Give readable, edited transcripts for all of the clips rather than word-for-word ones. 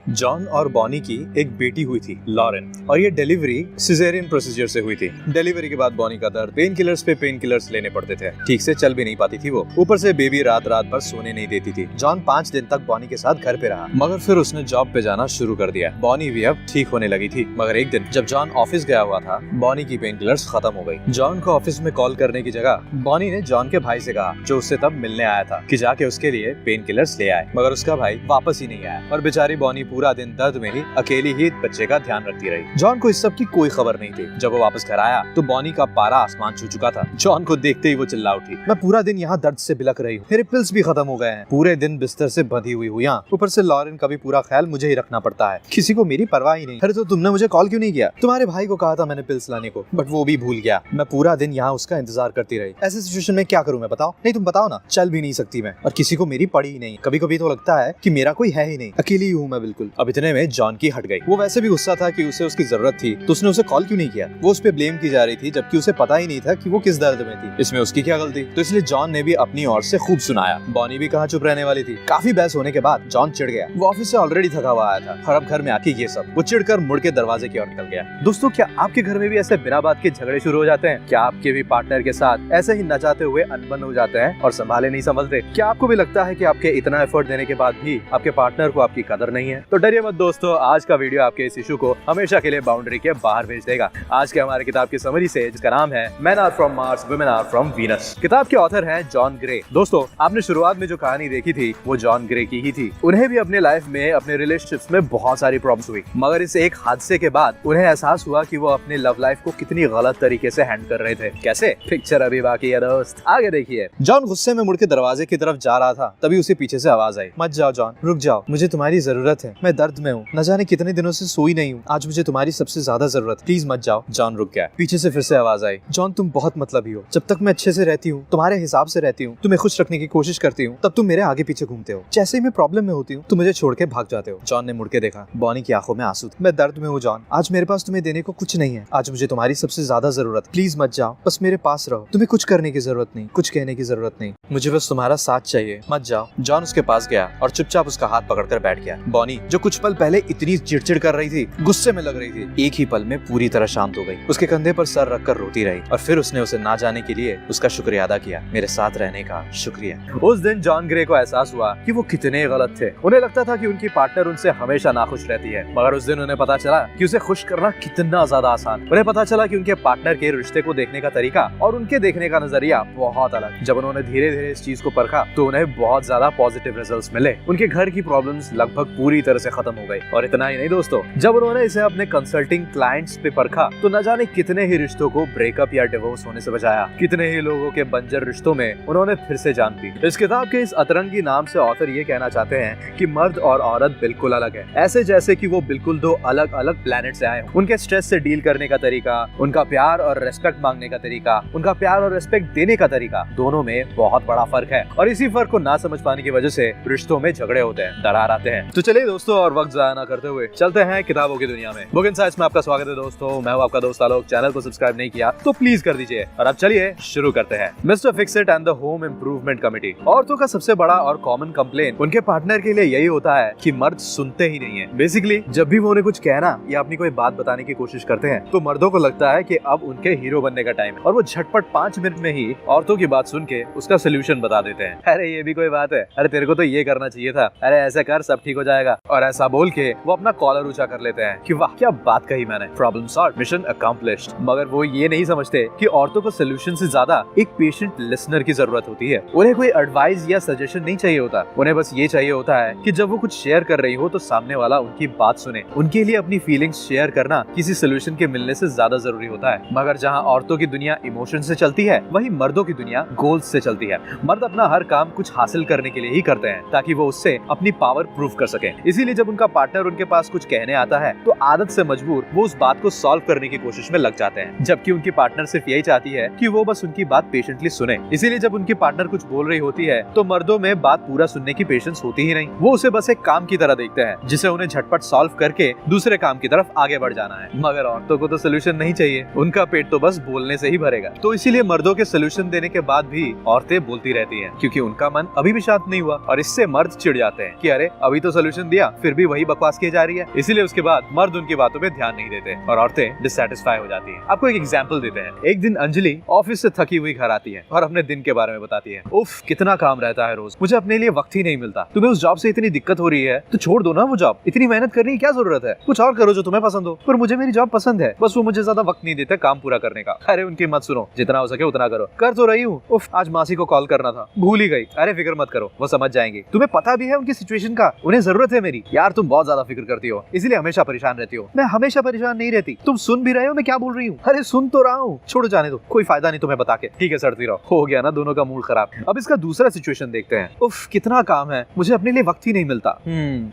John और Bonnie की एक बेटी हुई थी लॉरेन, और ये डिलीवरी सिजेरियन प्रोसीजर से हुई थी। डिलीवरी के बाद बॉनी का दर्द पेन किलर्स पे पेन किलर्स लेने पड़ते थे, ठीक से चल भी नहीं पाती थी वो। ऊपर से बेबी रात रात भर सोने नहीं देती थी। जॉन 5 दिन तक बॉनी के साथ घर पे रहा, मगर फिर उसने जॉब पे जाना शुरू कर दिया। बॉनी भी अब ठीक होने लगी थी, मगर एक दिन जब जॉन ऑफिस गया हुआ था, बॉनी की पेन किलर्स खत्म हो गई। जॉन को ऑफिस में कॉल करने की जगह बॉनी ने जॉन के भाई से कहा, जो उससे तब मिलने आया था, कि जाके उसके लिए पेन किलर्स ले आए। मगर उसका भाई वापस ही नहीं आया और बेचारी बॉनी पूरा दिन दर्द में ही अकेली ही बच्चे का ध्यान रखती रही। जॉन को इस सब की कोई खबर नहीं थी। जब वो वापस घर आया तो बॉनी का पारा आसमान छू चुका था। जॉन को देखते ही वो चिल्ला उठी, मैं पूरा दिन यहाँ दर्द से बिलख रही हूँ, मेरे पिल्स भी खत्म हो गए हैं, पूरे दिन बिस्तर से बंधी हुई हूँ यहाँ, ऊपर से लॉरेन का भी पूरा ख्याल मुझे ही रखना पड़ता है, किसी को मेरी परवाह ही नहीं। अरे तो तुमने मुझे कॉल क्यों नहीं किया? तुम्हारे भाई को कहा था मैंने पिल्स लाने को, बट वो भी भूल गया। मैं पूरा दिन यहाँ उसका इंतजार करती रही। ऐसे सिचुएशन में क्या करूँ मैं, बताओ? नहीं तुम बताओ ना। चल भी नहीं सकती मैं, और किसी को मेरी पड़ी ही नहीं। कभी कभी तो लगता है कि मेरा कोई है ही नहीं, अकेली ही हूँ मैं बिल्कुल। अब इतने में जॉन की हट गई। वो वैसे भी गुस्सा था कि उसे उसकी जरूरत थी, तो उसने उसे कॉल क्यों नहीं किया? वो उस पे ब्लेम की जा रही थी, जबकि उसे पता ही नहीं था कि वो किस दर्द में थी। इसमें उसकी क्या गलती? तो इसलिए जॉन ने भी अपनी ओर से खूब सुनाया। बॉनी भी कहाँ चुप रहने वाली थी। काफी बहस होने के बाद जॉन चिढ़ गया। वो ऑफिस से ऑलरेडी थका हुआ आया था, और अब घर में आके ये सब। वो चिढ़कर मुड़ के दरवाजे की ओर निकल गया। दोस्तों, क्या आपके घर में भी ऐसे बिना बात के झगड़े शुरू हो जाते हैं? क्या आपके भी पार्टनर के साथ ऐसे ही नचाते हुए अनबन हो जाते हैं और संभाले नहीं संभलते? क्या आपको भी लगता है कि आपके इतना एफर्ट देने के बाद भी आपके पार्टनर को आपकी कदर नहीं है? तो डरिए मत दोस्तों, आज का वीडियो आपके इस इशू को हमेशा के लिए बाउंड्री के बाहर भेज देगा। आज के हमारे किताब की समरी से, जिसका नाम है men are from Mars, women are from Venus. किताब के ऑथर हैं जॉन ग्रे। दोस्तों, आपने शुरुआत में जो कहानी देखी थी वो जॉन ग्रे की ही थी। उन्हें भी अपने लाइफ में, अपने रिलेशनशिप्स में बहुत सारी प्रॉब्लम्स हुई, मगर इस एक हादसे के बाद उन्हें एहसास हुआ कि वो अपने लव लाइफ को कितनी गलत तरीके से हैंडल कर रहे थे। कैसे? पिक्चर अभी बाकी है दोस्त, आगे देखिए। जॉन गुस्से में मुड़ के दरवाजे की तरफ जा रहा था, तभी उसे पीछे से आवाज आई, मत जाओ जॉन, रुक जाओ, मुझे तुम्हारी जरूरत है, मैं दर्द में हूँ, न जाने कितने दिनों से सोई नहीं हूँ, आज मुझे तुम्हारी सबसे ज्यादा जरूरत, प्लीज मत जाओ। जॉन रुक गया। पीछे से फिर से आवाज आई, जॉन तुम बहुत मतलबी हो, जब तक मैं अच्छे से रहती हूँ, तुम्हारे हिसाब से रहती हूँ, तुम्हें खुश रखने की कोशिश करती हूँ, तब तुम मेरे आगे पीछे घूमते हो, जैसे ही मैं प्रॉब्लम में होती हूँ तुम मुझे छोड़ के भाग जाते हो। जॉन ने मुड़ के देखा, बॉनी की आंखों में आंसू थे। मैं दर्द में हूँ जॉन, आज मेरे पास तुम्हें देने को कुछ नहीं है, आज मुझे तुम्हारी सबसे ज्यादा जरूरत, प्लीज मत जाओ, बस मेरे पास रहो, तुम्हें कुछ करने की जरूरत नहीं, कुछ कहने की जरूरत नहीं, मुझे बस तुम्हारा साथ चाहिए, मत जाओ। जॉन उसके पास गया और चुपचाप उसका हाथ पकड़कर बैठ गया। बॉनी, जो कुछ पल पहले इतनी चिड़चिड़ कर रही थी, गुस्से में लग रही थी, एक ही पल में पूरी तरह शांत हो गई। उसके कंधे पर सर रखकर रोती रही, और फिर उसने उसे ना जाने के लिए उसका शुक्रिया अदा किया। मेरे साथ रहने का शुक्रिया। उस दिन जॉन ग्रे को एहसास हुआ कि वो कितने गलत थे। उन्हें लगता था कि उनकी पार्टनर उनसे हमेशा नाखुश रहती है, मगर उस दिन उन्हें पता चला कि उसे खुश करना कितना ज्यादा आसान। उन्हें पता चला कि उनके पार्टनर के रिश्ते को देखने का तरीका और उनके देखने का नजरिया बहुत अलग। जब उन्होंने धीरे धीरे इस चीज को परखा तो उन्हें बहुत ज्यादा पॉजिटिव रिजल्ट्स मिले। उनके घर की प्रॉब्लम्स लगभग पूरी तरह से खत्म हो गई। और इतना ही नहीं दोस्तों, जब उन्होंने इसे अपने कंसल्टिंग क्लाइंट्स पे परखा तो न जाने कितने ही रिश्तों को ब्रेकअप या डिवोर्स होने से बचाया। कितने ही लोगों के बंजर रिश्तों में उन्होंने फिर से जान दी। इस किताब के इस अतरंगी नाम से ऑथर ये कहना चाहते हैं कि मर्द और औरत बिल्कुल अलग है, ऐसे जैसे कि वो बिल्कुल दो अलग अलग प्लैनेट से आए हैं। उनके स्ट्रेस से डील करने का तरीका, उनका प्यार और रेस्पेक्ट मांगने का तरीका, उनका प्यार और रेस्पेक्ट देने का तरीका, दोनों में बहुत बड़ा फर्क है। और इसी फर्क को ना समझ पाने की वजह से रिश्तों में झगड़े होते हैं, दरार आते हैं। तो चलिए दोस्तों, और वक्त जाया ना करते हुए चलते हैं किताबों की दुनिया में। बुक इनसाइट्स में आपका स्वागत है दोस्तों, मैं हूं आपका दोस्त आलोक। चैनल को सब्सक्राइब नहीं किया तो प्लीज कर दीजिए। और अब चलिए शुरू करते हैं। Mister Fixit and the home improvement committee. औरतों का सबसे बड़ा और कॉमन कंप्लेन उनके पार्टनर के लिए यही होता है कि मर्द सुनते ही नहीं है। बेसिकली जब भी वो उन्हें कुछ कहना या अपनी कोई बात बताने की कोशिश करते हैं तो मर्दों को लगता है कि अब उनके हीरो बनने का टाइम है, और वो झटपट 5 मिनट में ही औरतों की बात सुन के उसका सोल्यूशन बता देते हैं। अरे ये भी कोई बात है, अरे तेरे को तो ये करना चाहिए था, अरे ऐसा कर सब ठीक हो जाएगा। और ऐसा बोल के वो अपना कॉलर ऊंचा कर लेते हैं कि वाह क्या बात कही मैंने, प्रॉब्लम सॉल्व, मिशन अकम्प्लिश्ड। मगर वो ये नहीं समझते कि औरतों को सोल्यूशन से ज्यादा एक पेशेंट लिसनर की जरूरत होती है। उन्हें कोई एडवाइस या सजेशन नहीं चाहिए होता, उन्हें बस ये चाहिए होता है कि जब वो कुछ शेयर कर रही हो तो सामने वाला उनकी बात सुने। उनके लिए अपनी फीलिंग्स शेयर करना किसी सोल्यूशन के मिलने से ज्यादा जरूरी होता है। मगर जहाँ औरतों की दुनिया इमोशन से चलती है, वहीं मर्दों की दुनिया गोल्स से चलती है। मर्द अपना हर काम कुछ हासिल करने के लिए ही करते हैं ताकि वो उससे अपनी पावर प्रूव कर सके। इसीलिए जब उनका पार्टनर उनके पास कुछ कहने आता है तो आदत से मजबूर वो उस बात को सॉल्व करने की कोशिश में लग जाते हैं, जबकि उनकी पार्टनर सिर्फ यही चाहती है कि वो बस उनकी बात पेशेंटली सुने। इसीलिए जब उनकी पार्टनर कुछ बोल रही होती है तो मर्दों में बात पूरा सुनने की पेशेंस होती ही नहीं। वो उसे बस एक काम की तरह देखते हैं जिसे उन्हें झटपट सॉल्व करके दूसरे काम की तरफ आगे बढ़ जाना है। मगर औरतों को तो सोल्यूशन नहीं चाहिए, उनका पेट तो बस बोलने से ही भरेगा। तो इसीलिए मर्दों के सोल्यूशन देने के बाद भी औरतें बोलती रहती हैं, क्योंकि उनका मन अभी भी शांत नहीं हुआ। और इससे मर्द चिढ़ जाते हैं कि अरे अभी तो सोल्यूशन दिया, फिर भी वही बकवास की जा रही है। इसीलिए उसके बाद मर्द उनकी बातों पे ध्यान नहीं देते और औरतें डिससैटिस्फाई हो जाती हैं। आपको एक एग्जांपल देते हैं। एक दिन अंजलि ऑफिस से थकी हुई घर आती है और अपने दिन के बारे में बताती है। उफ, कितना काम रहता है रोज, मुझे अपने लिए वक्त ही नहीं मिलता। तुम्हें उस जॉब से इतनी दिक्कत हो रही है तो छोड़ दो ना वो जॉब, इतनी मेहनत करने की क्या जरूरत है, कुछ और करो जो तुम्हें पसंद हो। पर मुझे मेरी जॉब पसंद है, बस वो मुझे ज्यादा वक्त नहीं देते काम पूरा करने का। अरे उनकी मत सुनो, जितना हो सके उतना करो। कर तो रही हूँ। उफ, आज मासी को कॉल करना था, भूल ही गई। अरे फिक्र मत करो, वो समझ जाएंगे। तुम्हें पता भी है उनकी सिचुएशन का, उन्हें जरूरत है मेरी। यार तुम बहुत ज्यादा फिक्र करती हो, इसीलिए हमेशा परेशान रहती हो। मैं हमेशा परेशान नहीं रहती, तुम सुन भी रहे हो मैं क्या बोल रही हूँ। अरे सुन तो रहा हूँ, छोड़ो जाने दो, कोई फायदा नहीं तुम्हें बता के। ठीक है सड़ती रहो। हो गया ना दोनों का मूड खराब। अब इसका दूसरा सिचुएशन देखते हैं। उफ, कितना काम है, मुझे अपने लिए वक्त ही नहीं मिलता।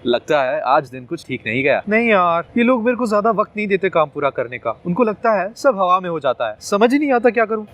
लगता है आज दिन कुछ ठीक नहीं गया। नहीं यार, ये लोग मेरे को ज्यादा वक्त नहीं देते काम पूरा करने का। उनको लगता है सब हवा में हो जाता है, समझ ही नहीं आता क्या करूं।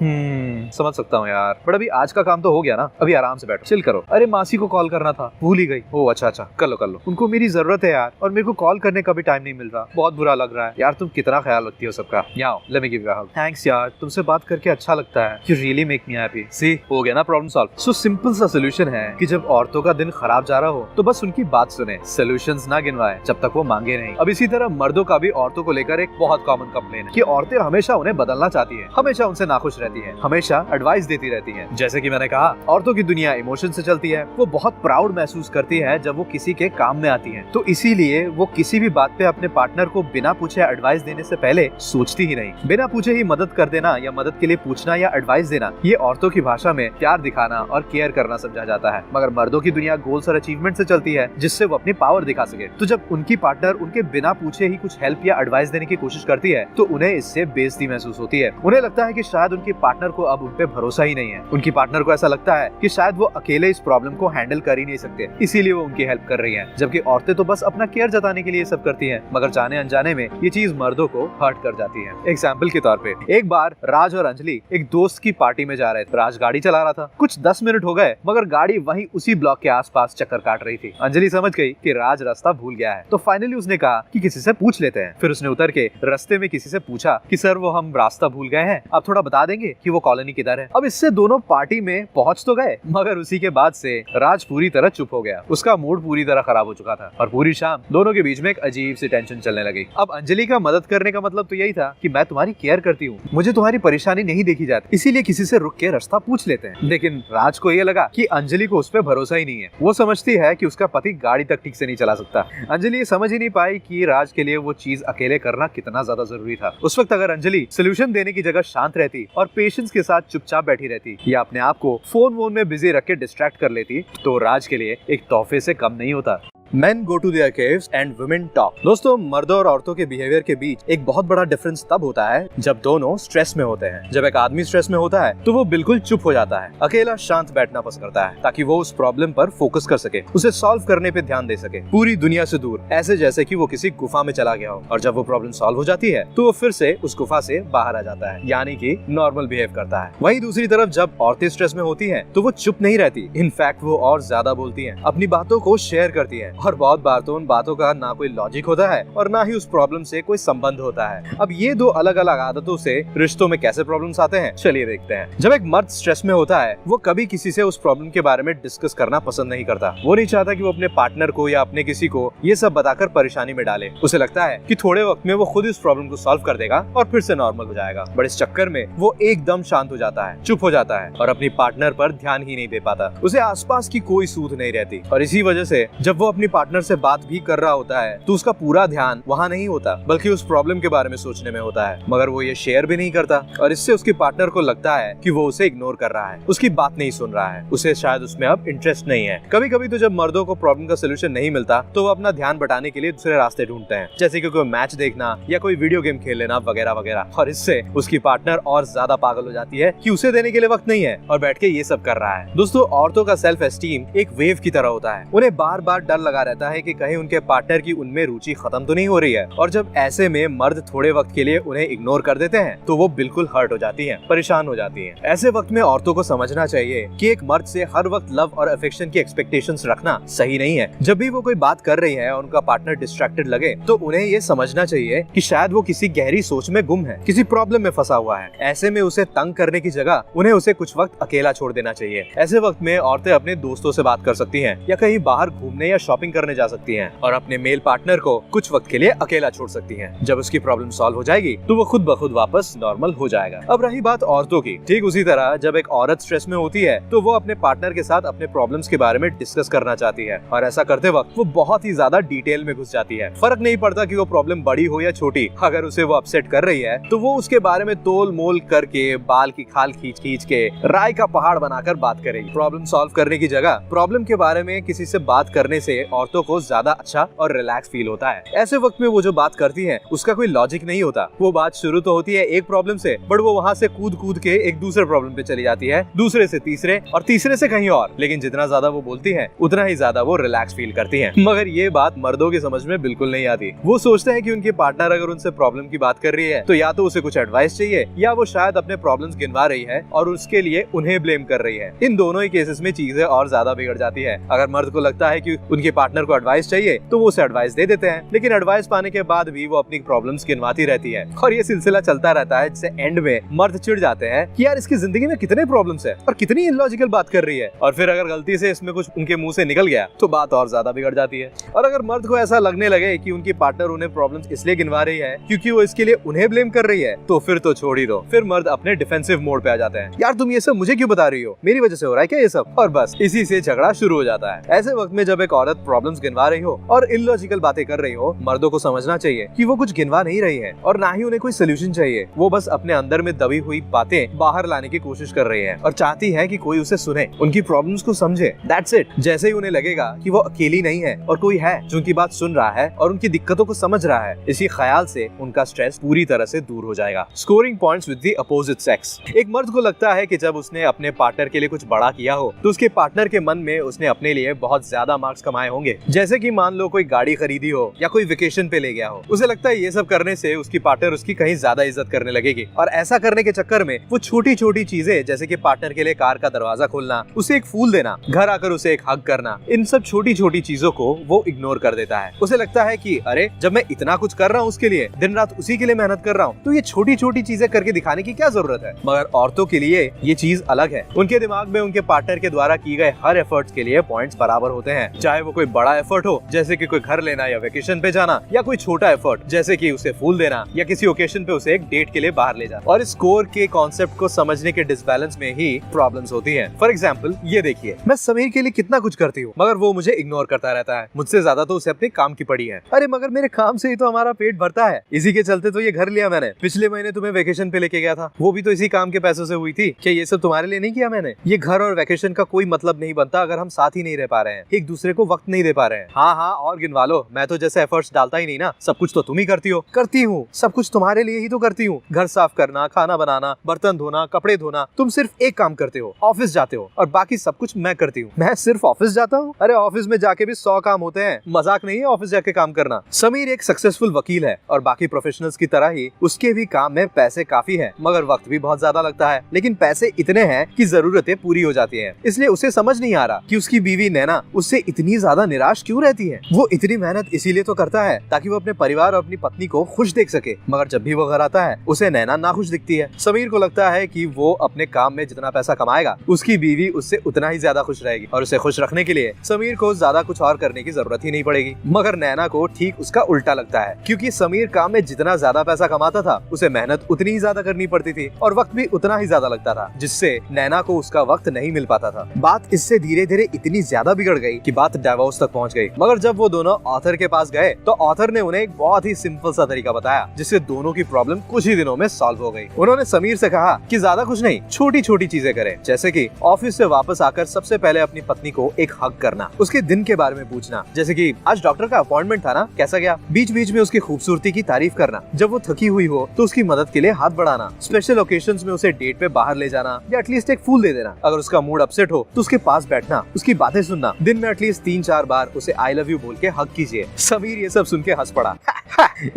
समझ सकता हूँ यार, बट अभी आज का काम तो हो गया ना, अभी आराम से बैठो, चिल करो। अरे मासी को कॉल करना था, भूल ही गई। ओह अच्छा, कर लो। उनको मेरी जरूरत है यार, और मेरे को कॉल करने का भी टाइम नहीं मिल रहा। बहुत बुरा लग रहा है यार, तुम कितना ख्याल रखती हो सबका। Let me give you a hug. Thanks यार, तुमसे बात करके अच्छा लगता है। You really make me happy. See, हो गया ना प्रॉब्लम सॉल्व। सो सिंपल सा सोल्यूशन है कि जब औरतों का दिन खराब जा रहा हो तो बस उनकी बात सुने, सोल्यूशंस ना गिनवाए जब तक वो मांगे नहीं। अब इसी तरह मर्दों का भी औरतों को लेकर एक बहुत कॉमन कंप्लेन है कि औरतें हमेशा उन्हें बदलना चाहती है, हमेशा उनसे नाखुश रहती है, हमेशा एडवाइस देती रहती है। जैसे कि मैंने कहा, औरतों की दुनिया इमोशन से चलती है। वो बहुत प्राउड महसूस करती है जब वो किसी के काम में आती है, तो इसीलिए वो किसी भी बात पे अपने पार्टनर को बिना पूछे एडवाइस देने से पहले सोचती ही नहीं। बिना पूछे ही मदद कर देना या मदद के लिए पूछना या एडवाइस देना, ये औरतों की भाषा में प्यार दिखाना और केयर करना समझा जाता है। मगर मर्दों की दुनिया गोल्स और अचीवमेंट से चलती है, जिससे वो अपनी पावर दिखा सके। तो जब उनकी पार्टनर उनके बिना पूछे ही कुछ हेल्प या एडवाइस देने की कोशिश करती है तो उन्हें इससे बेइज्जती महसूस होती है। उन्हें लगता है कि शायद उनकी पार्टनर को अब उन पे भरोसा ही नहीं है। उनकी पार्टनर को ऐसा लगता है कि शायद वो अकेले इस प्रॉब्लम को हैंडल कर ही नहीं सकते, इसीलिए वो उनकी हेल्प कर रही है। जबकि औरतें तो बस अपना केयर जताने के लिए सब करती हैं, मगर जाने अनजाने में ये चीज मर्दों को हर्ट कर जाती है। एग्जाम्पल के तौर पे, एक बार राज और अंजलि एक दोस्त की पार्टी में जा रहे थे। राज गाड़ी चला रहा था, कुछ 10 मिनट हो गए मगर गाड़ी वहीं उसी ब्लॉक के आसपास चक्कर काट रही थी। अंजलि समझ गई कि राज रास्ता भूल गया है, तो फाइनली उसने कहा कि किसी से पूछ लेते हैं। फिर उसने उतर के रास्ते में किसी से पूछा कि सर वो हम रास्ता भूल गए हैं, आप थोड़ा बता देंगे कि वो कॉलोनी किधर है। अब इससे दोनों पार्टी में पहुंच तो गए, मगर उसी के बाद से राज पूरी तरह चुप हो गया। उसका मूड पूरी तरह खराब हो चुका था और पूरी शाम दोनों के बीच में एक अजीब सी टेंशन चलने लगी। अब अंजलि का मदद करने का मतलब तो यही था कि मैं तुम्हारी केयर करती हूँ, मुझे तुम्हारी परेशानी नहीं देखी जाती, इसीलिए किसी से रुक के रास्ता पूछ लेते हैं। लेकिन राज को ये लगा कि अंजलि को उस पर भरोसा ही नहीं है। वो समझती है कि उसका पति गाड़ी तक ठीक से नहीं चला सकता। अंजलि ये समझ ही नहीं पाई कि राज के लिए वो चीज अकेले करना कितना ज्यादा जरूरी था। उस वक्त अगर अंजलि सोल्यूशन देने की जगह शांत रहती और पेशेंस के साथ चुपचाप बैठी रहती या अपने आप को फोन में बिजी रख के डिस्ट्रैक्ट कर लेती, तो राज के लिए एक तोहफे से कम नहीं होता। Men go to their caves and women talk। दोस्तों, मर्दों और औरतों के बिहेवियर के बीच एक बहुत बड़ा डिफरेंस तब होता है जब दोनों स्ट्रेस में होते हैं। जब एक आदमी स्ट्रेस में होता है तो वो बिल्कुल चुप हो जाता है, अकेला शांत बैठना पसंद करता है ताकि वो उस प्रॉब्लम पर फोकस कर सके, उसे सॉल्व करने पे ध्यान दे सके, पूरी दुनिया से दूर, ऐसे जैसे कि वो किसी गुफा में चला गया हो। और जब वो प्रॉब्लम सॉल्व हो जाती है तो वो फिर से उस गुफा से बाहर आ जाता है, यानी कि नॉर्मल बिहेव करता है। वहीं दूसरी तरफ जब औरतें स्ट्रेस में होती हैं तो वो चुप नहीं रहती, इनफैक्ट वो और ज्यादा बोलती हैं, अपनी बातों को शेयर करती हैं और बहुत बार तो उन बातों का ना कोई लॉजिक होता है और ना ही उस प्रॉब्लम से कोई संबंध होता है। अब ये दो अलग अलग आदतों से रिश्तों में कैसे प्रॉब्लम्स आते हैं, चलिए देखते हैं। जब एक मर्द स्ट्रेस में होता है वो कभी किसी से उस प्रॉब्लम के बारे में डिस्कस करना पसंद नहीं करता। वो नहीं चाहता कि वो अपने पार्टनर को या अपने किसी को ये सब बताकर परेशानी में डाले। उसे लगता है कि थोड़े वक्त में वो खुद इस प्रॉब्लम को सॉल्व कर देगा और फिर से नॉर्मल हो जाएगा। बट इस चक्कर में वो एकदम शांत हो जाता है, चुप हो जाता है और अपनी पार्टनर पर ध्यान ही नहीं दे पाता। उसे आसपास की कोई सूध नहीं रहती और इसी वजह से जब वो अपनी पार्टनर से बात भी कर रहा होता है तो उसका पूरा ध्यान वहाँ नहीं होता, बल्कि उस प्रॉब्लम के बारे में सोचने में होता है। मगर वो ये शेयर भी नहीं करता और इससे उसकी पार्टनर को लगता है कि वो उसे इग्नोर कर रहा है, उसकी बात नहीं सुन रहा है, उसे शायद उसमें अब इंटरेस्ट नहीं है। कभी कभी तो जब मर्दों को प्रॉब्लम का सोल्यूशन नहीं मिलता तो वो अपना ध्यान बटाने के लिए दूसरे रास्ते ढूंढते हैं, जैसे कि कोई मैच देखना या कोई वीडियो गेम खेल लेना वगैरह वगैरह। और इससे उसकी पार्टनर और ज्यादा पागल हो जाती है कि उसे देने के लिए वक्त नहीं है और बैठ के ये सब कर रहा है। दोस्तों, औरतों का सेल्फ एस्टीम एक वेव की तरह होता है। उन्हें बार बार डर लगा रहता है कि कहीं उनके पार्टनर की उनमें रुचि खत्म तो नहीं हो रही है। और जब ऐसे में मर्द थोड़े वक्त के लिए उन्हें इग्नोर कर देते हैं तो वो बिल्कुल हर्ट हो जाती हैं, परेशान हो जाती हैं। ऐसे वक्त में औरतों को समझना चाहिए कि एक मर्द से हर वक्त लव और अफेक्शन की एक्सपेक्टेशंस रखना सही नहीं है। जब भी वो कोई बात कर रही है और उनका पार्टनर डिस्ट्रैक्टेड लगे तो उन्हें ये समझना चाहिए कि शायद वो किसी गहरी सोच में गुम है, किसी प्रॉब्लम में फंसा हुआ है। ऐसे में उसे तंग करने की जगह उन्हें उसे कुछ वक्त अकेला छोड़ देना चाहिए। ऐसे वक्त में औरतें अपने दोस्तों से बात कर सकती हैं या कहीं बाहर घूमने या शॉपिंग शॉपिंग करने जा सकती हैं और अपने मेल पार्टनर को कुछ वक्त के लिए अकेला छोड़ सकती हैं। जब उसकी प्रॉब्लम सॉल्व हो जाएगी तो वो खुद ब खुद वापस नॉर्मल हो जाएगा। अब रही बात औरतों की, ठीक उसी तरह जब एक औरत स्ट्रेस में होती है तो वो अपने पार्टनर के साथ अपने प्रॉब्लम्स के बारे में डिस्कस करना चाहती है और ऐसा करते वक्त वो बहुत ही ज्यादा डिटेल में घुस जाती है। फर्क नहीं पड़ता कि वो प्रॉब्लम बड़ी हो या छोटी, अगर उसे वो अपसेट कर रही है तो वो उसके बारे में तोल मोल करके बाल की खाल खींच खींच के राय का पहाड़ बनाकर बात करेगी। प्रॉब्लम सॉल्व करने की जगह प्रॉब्लम के बारे में किसी से बात करने से औरतों को ज्यादा अच्छा और रिलैक्स फील होता है। ऐसे वक्त में वो जो बात करती है उसका कोई लॉजिक नहीं होता। वो बात शुरू तो होती है एक प्रॉब्लम से, बट वो वहाँ से कूद कूद के एक दूसरे प्रॉब्लम पे चली जाती है, दूसरे से तीसरे और तीसरे से कहीं और। लेकिन जितना ज्यादा वो बोलती है उतना ही ज्यादा वो रिलैक्स फील करती है। मगर ये बात मर्दों की समझ में बिल्कुल नहीं आती। वो सोचते हैं कि उनके पार्टनर अगर उनसे प्रॉब्लम की बात कर रही है तो या तो उसे कुछ एडवाइस चाहिए या वो शायद अपने प्रॉब्लम्स गिनवा रही है और उसके लिए उन्हें ब्लेम कर रही है। इन दोनों ही केसेस में चीजें और ज्यादा बिगड़ जाती है। अगर मर्द को लगता है कि उनके पार्टनर को एडवाइस चाहिए तो वो उसे एडवाइस दे देते हैं, लेकिन एडवाइस पाने के बाद भी वो अपनी प्रॉब्लम्स गिनवाती रहती है और ये सिलसिला चलता रहता है, जिससे एंड में मर्द चिढ़ जाते हैं कि यार इसकी जिंदगी में कितने प्रॉब्लम्स है और कितनी इलॉजिकल बात कर रही है। और फिर अगर गलती से इसमें कुछ उनके मुंह से निकल गया तो बात और ज्यादा बिगड़ जाती है। और अगर मर्द को ऐसा लगने लगे कि उनकी पार्टनर उन्हें प्रॉब्लम्स इसलिए गिनवा रही है क्योंकि वो इसके लिए उन्हें ब्लेम कर रही है तो फिर तो छोड़ ही दो। फिर मर्द अपने डिफेंसिव मोड पे आ जाते हैं, यार तुम ये सब मुझे क्यों बता रही हो, मेरी वजह से हो रहा है क्या ये सब, और बस इसी से झगड़ा शुरू हो जाता है। ऐसे वक्त में जब एक औरत प्रॉब्लम्स गिनवा रही हो और इलॉजिकल बातें कर रही हो, मर्दों को समझना चाहिए कि वो कुछ गिनवा नहीं रही है और ना ही उन्हें कोई सोल्यूशन चाहिए। वो बस अपने अंदर में दबी हुई बातें बाहर लाने की कोशिश कर रही है और चाहती है कि कोई उसे सुने, उनकी प्रॉब्लम्स को समझे। That's it. जैसे ही उन्हें लगेगा कि वो अकेली नहीं है और कोई है जो उनकी बात सुन रहा है और उनकी दिक्कतों को समझ रहा है, इसी ख्याल से उनका स्ट्रेस पूरी तरह से दूर हो जाएगा। Scoring points with the opposite sex. एक मर्द को लगता है कि जब उसने अपने पार्टनर के लिए कुछ बड़ा किया हो तो उसके पार्टनर के मन में उसने अपने लिए बहुत ज्यादा मार्क्स कमाए होंगे। जैसे कि मान लो कोई गाड़ी खरीदी हो या कोई वेकेशन पे ले गया हो, उसे लगता है ये सब करने से उसकी पार्टनर उसकी कहीं ज्यादा इज्जत करने लगेगी। और ऐसा करने के चक्कर में वो छोटी छोटी चीजें जैसे कि पार्टनर के लिए कार का दरवाजा खोलना, उसे एक फूल देना, घर आकर उसे एक हग करना, इन सब छोटी छोटी चीजों को वो इग्नोर कर देता है। उसे लगता है कि अरे जब मैं इतना कुछ कर रहा हूँ उसके लिए, दिन रात उसी के लिए मेहनत कर रहा हूँ, तो ये छोटी छोटी चीजें करके दिखाने की क्या जरूरत है। मगर औरतों के लिए ये चीज अलग है। उनके दिमाग में उनके पार्टनर के द्वारा किए गए हर एफर्ट्स के लिए पॉइंट्स बराबर होते हैं, चाहे वो कोई बड़ा एफर्ट हो जैसे कि कोई घर लेना या वेकेशन पे जाना, या कोई छोटा एफर्ट जैसे कि उसे फूल देना या किसी ओकेशन पे उसे एक डेट के लिए बाहर ले जाना। और स्कोर के कॉन्सेप्ट को समझने के डिसबैलेंस में ही प्रॉब्लम्स होती हैं। फॉर एग्जांपल ये देखिए, मैं समीर के लिए कितना कुछ करती हूँ मगर वो मुझे इग्नोर करता रहता है। मुझसे ज्यादा तो उसे अपने काम की पड़ी है। अरे मगर मेरे काम से ही तो हमारा पेट भरता है, इसी के चलते तो ये घर लिया मैंने। पिछले महीने तुम्हें वेकेशन पे लेके गया था, वो भी तो इसी काम के पैसों से हुई थी। क्या ये सब तुम्हारे लिए नहीं किया मैंने? ये घर और वेकेशन का कोई मतलब नहीं बनता अगर हम साथ ही नहीं रह पा रहे हैं, एक दूसरे को वक्त नहीं दे पा रहे हैं। हाँ हाँ और गिनवा लो, मैं तो जैसे एफर्ट्स डालता ही नहीं ना, सब कुछ तो तुम ही करती हो। करती हूँ, सब कुछ तुम्हारे लिए ही तो करती हूँ। घर साफ करना, खाना बनाना, बर्तन धोना, कपड़े धोना, तुम सिर्फ एक काम करते हो, ऑफिस जाते हो, और बाकी सब कुछ मैं करती हूँ। मैं सिर्फ ऑफिस जाता हूँ? अरे ऑफिस में जाके भी 100 काम होते हैं, मजाक नहीं है ऑफिस जाके काम करना। समीर एक सक्सेसफुल वकील है और बाकी प्रोफेशनल्स की तरह ही उसके भी काम में पैसे काफी है, मगर वक्त भी बहुत ज्यादा लगता है। लेकिन पैसे इतने हैं कि जरूरतें पूरी हो जाती हैं। इसलिए उसे समझ नहीं आ रहा कि उसकी बीवी नैना उससे इतनी ज्यादा निराश क्यों रहती है। वो इतनी मेहनत इसीलिए तो करता है ताकि वो अपने परिवार और अपनी पत्नी को खुश देख सके, मगर जब भी वो घर आता है उसे नैना नाखुश दिखती है। समीर को लगता है कि वो अपने काम में जितना पैसा कमाएगा उसकी बीवी उससे उतना ही ज्यादा खुश रहेगी और उसे खुश रखने के लिए समीर को ज्यादा कुछ और करने की जरूरत ही नहीं पड़ेगी। मगर नैना को ठीक उसका उल्टा लगता है, क्योंकि समीर काम में जितना ज्यादा पैसा कमाता था उसे मेहनत उतनी ही ज्यादा करनी पड़ती थी और वक्त भी उतना ही ज्यादा लगता था, जिससे नैना को उसका वक्त नहीं मिल पाता था। बात इससे धीरे धीरे इतनी ज्यादा बिगड़ गई कि बात डिवोर्स तक पहुंच गई। मगर जब वो दोनों ऑथर के पास गए तो ऑथर ने उन्हें एक बहुत ही सिंपल सा तरीका बताया जिससे दोनों की प्रॉब्लम कुछ ही दिनों में सॉल्व हो गई। उन्होंने समीर से कहा कि ज्यादा कुछ नहीं, छोटी छोटी चीजें करें, जैसे कि ऑफिस से वापस आकर सबसे पहले अपनी पत्नी को एक हग करना, उसके दिन के बारे में पूछना, जैसे कि आज डॉक्टर का अपॉइंटमेंट था ना, कैसा गया, बीच बीच में उसकी खूबसूरती की तारीफ करना, जब वो थकी हुई हो तो उसकी मदद के लिए हाथ बढ़ाना, स्पेशल ओकेजन्स में उसे डेट पे बाहर ले जाना या एटलीस्ट एक फूल दे देना, अगर उसका मूड अपसेट हो तो उसके पास बैठना, उसकी बातें सुनना, दिन में एटलीस्ट 3-4 बार उसे आई लव यू बोल के हग कीजिए। समीर ये सब सुन के हंस पड़ा।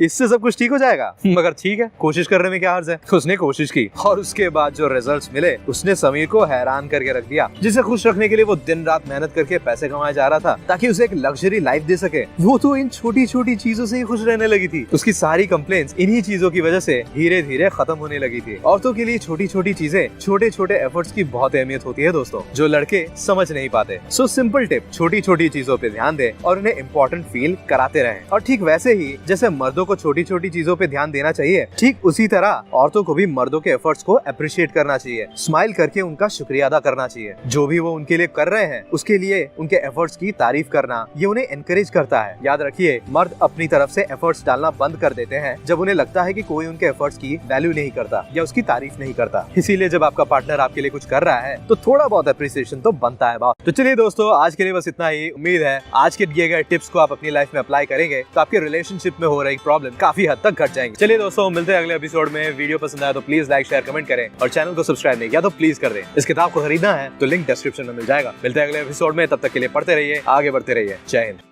इससे सब कुछ ठीक हो जाएगा। मगर ठीक है, कोशिश करने में क्या हर्ज है। उसने कोशिश की और उसके बाद जो रिजल्ट्स मिले उसने समीर को हैरान करके रख दिया। जिसे खुश रखने के लिए वो दिन रात मेहनत करके पैसे कमाया जा रहा था ताकि उसे एक लग्जरी लाइफ दे सके, वो तो इन छोटी छोटी चीजों से ही खुश रहने लगी थी। उसकी सारी कंप्लेंट्स इन्हीं चीजों की वजह से धीरे धीरे खत्म होने लगी थी। औरतों के लिए छोटी छोटी चीजें, छोटे छोटे एफर्ट्स की बहुत अहमियत होती है दोस्तों, जो लड़के समझ नहीं पाते। सो सिंपल टिप, छोटी छोटी चीजों पे ध्यान दें और उन्हें इम्पोर्टेंट फील कराते रहें। और ठीक वैसे ही जैसे मर्दों को छोटी छोटी चीजों पे ध्यान देना चाहिए, ठीक उसी तरह औरतों को भी मर्दों के एफर्ट्स को अप्रिशिएट करना चाहिए, स्माइल करके उनका शुक्रिया अदा करना चाहिए। जो भी वो उनके लिए कर रहे हैं उसके लिए उनके एफर्ट्स की तारीफ करना, ये उन्हें एनकरेज करता है। याद रखिए, मर्द अपनी तरफ से एफर्ट्स डालना बंद कर देते हैं जब उन्हें लगता है कि कोई उनके एफर्ट्स की वैल्यू नहीं करता या उसकी तारीफ नहीं करता। इसीलिए जब आपका पार्टनर आपके लिए कुछ कर रहा है तो थोड़ा बहुत अप्रिसिएशन तो बनता है बात। तो चलिए दोस्तों, आज के लिए बस इतना ही। उम्मीद है आज के दिए गए टिप्स को आप अपनी लाइफ में अप्लाई करेंगे तो आपके रिलेशनशिप में हो रही प्रॉब्लम काफी हद तक घट जाएंगे। चलिए दोस्तों, मिलते हैं अगले एपिसोड में। वीडियो पसंद आया तो प्लीज लाइक शेयर कमेंट करें और चैनल को सब्सक्राइब नहीं किया तो प्लीज कर दें। इस किताब को खरीदना है तो लिंक डिस्क्रिप्शन में मिल जाएगा। मिलते हैं अगले एपिसोड में, तब तक के लिए पढ़ते रहिए, आगे बढ़ते रहिए। जय हिंद।